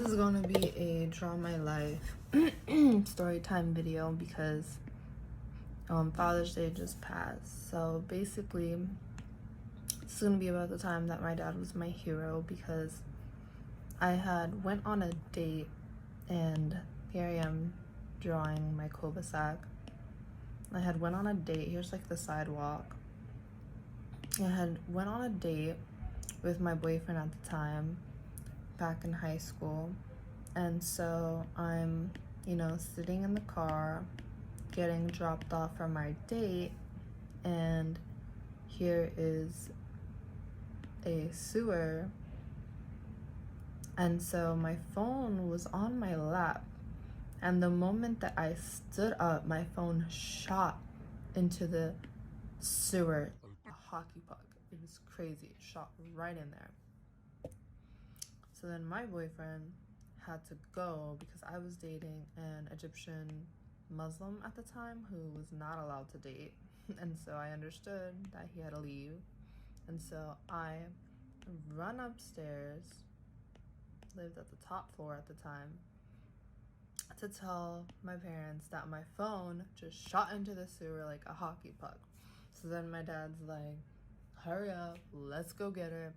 This is going to be a draw my life story time video because Father's Day just passed. So basically, it's going to be about the time that my dad was my hero because I had went on a date, and here I am drawing my cul-de-sac. I had went on a date. Here's like the sidewalk. I had went on a date with my boyfriend at the time back in high school, and so I'm sitting in the car getting dropped off from my date, and here is a sewer, and so my phone was on my lap, and the moment that I stood up, my phone shot into the sewer, a hockey puck. It was crazy. It shot right in there. So then my boyfriend had to go because I was dating an Egyptian Muslim at the time who was not allowed to date. And so I understood that he had to leave. And so I run upstairs, lived at the top floor at the time, to tell my parents that my phone just shot into the sewer like a hockey puck. So then my dad's like, hurry up, let's go get her.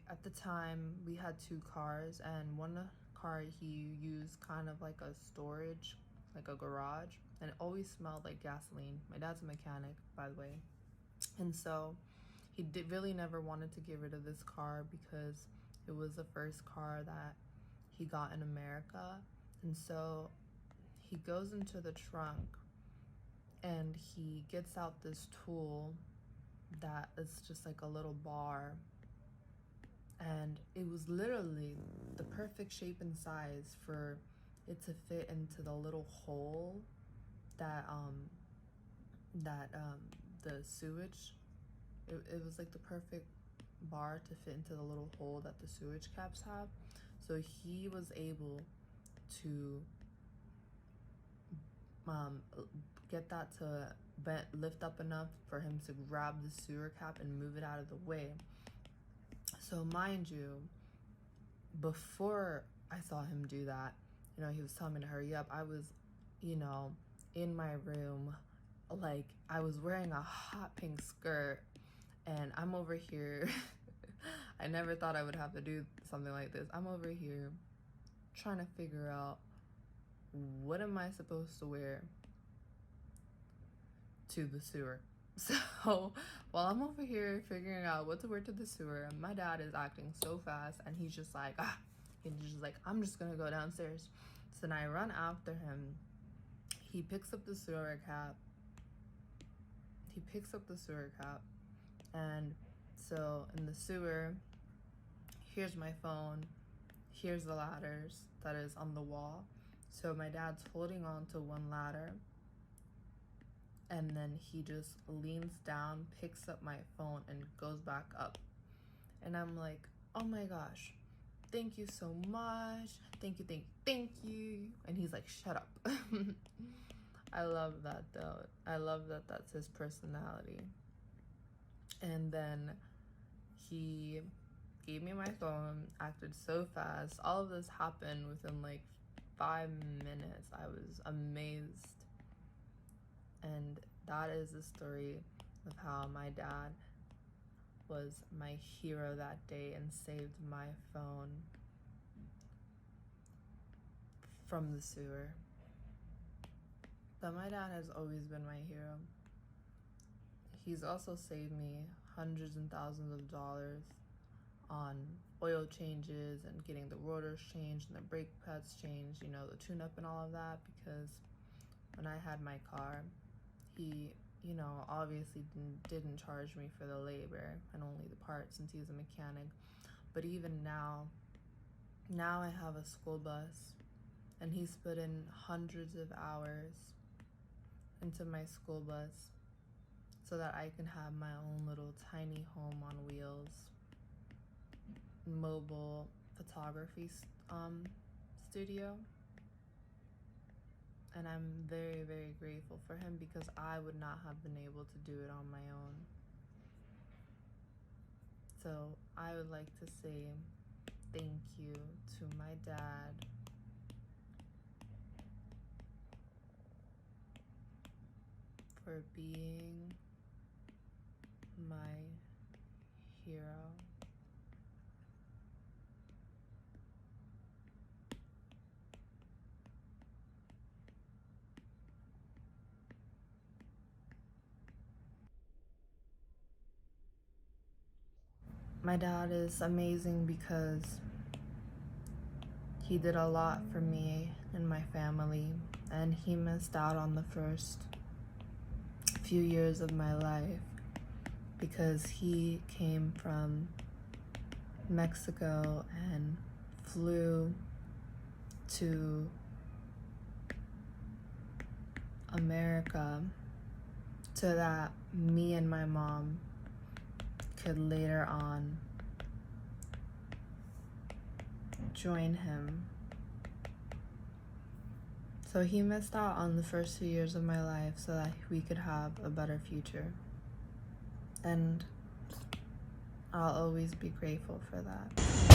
At the time, we had two cars, and one car he used kind of like a storage, like a garage, and it always smelled like gasoline. My dad's a mechanic, by the way. And so he really never wanted to get rid of this car because it was the first car that he got in America. And so he goes into the trunk and he gets out this tool that is just like a little bar, and it was literally the perfect shape and size for it to fit into the little hole that the sewage, it was like the perfect bar to fit into the little hole that the sewage caps have. So he was able to get that to lift up enough for him to grab the sewer cap and move it out of the way. So mind you, before I saw him do that, he was telling me to hurry up. I was, in my room, like I was wearing a hot pink skirt, and I'm over here. I never thought I would have to do something like this. I'm over here trying to figure out, what am I supposed to wear to the sewer? So while I'm over here figuring out what to wear to the sewer, my dad is acting so fast, and he's just like, I'm just gonna go downstairs. So then I run after him. He picks up the sewer cap. And so in the sewer, here's my phone, here's the ladders that is on the wall. So my dad's holding on to one ladder, and then he just leans down, picks up my phone, and goes back up. And I'm like, oh my gosh, thank you so much. Thank you. And he's like, shut up. I love that though. I love that that's his personality. And then he gave me my phone, acted so fast. All of this happened within like 5 minutes. I was amazed. And that is the story of how my dad was my hero that day and saved my phone from the sewer. But my dad has always been my hero. He's also saved me hundreds and thousands of dollars on oil changes and getting the rotors changed and the brake pads changed, the tune-up and all of that, because when I had my car, he, obviously didn't charge me for the labor and only the parts since he's a mechanic. But even now I have a school bus, and he's put in hundreds of hours into my school bus so that I can have my own little tiny home on wheels, mobile photography studio. And I'm very, very grateful for him, because I would not have been able to do it on my own. So I would like to say thank you to my dad for being my hero. My dad is amazing because he did a lot for me and my family, and he missed out on the first few years of my life because he came from Mexico and flew to America so that me and my mom could later on join him. So he missed out on the first 2 years of my life so that we could have a better future. And I'll always be grateful for that.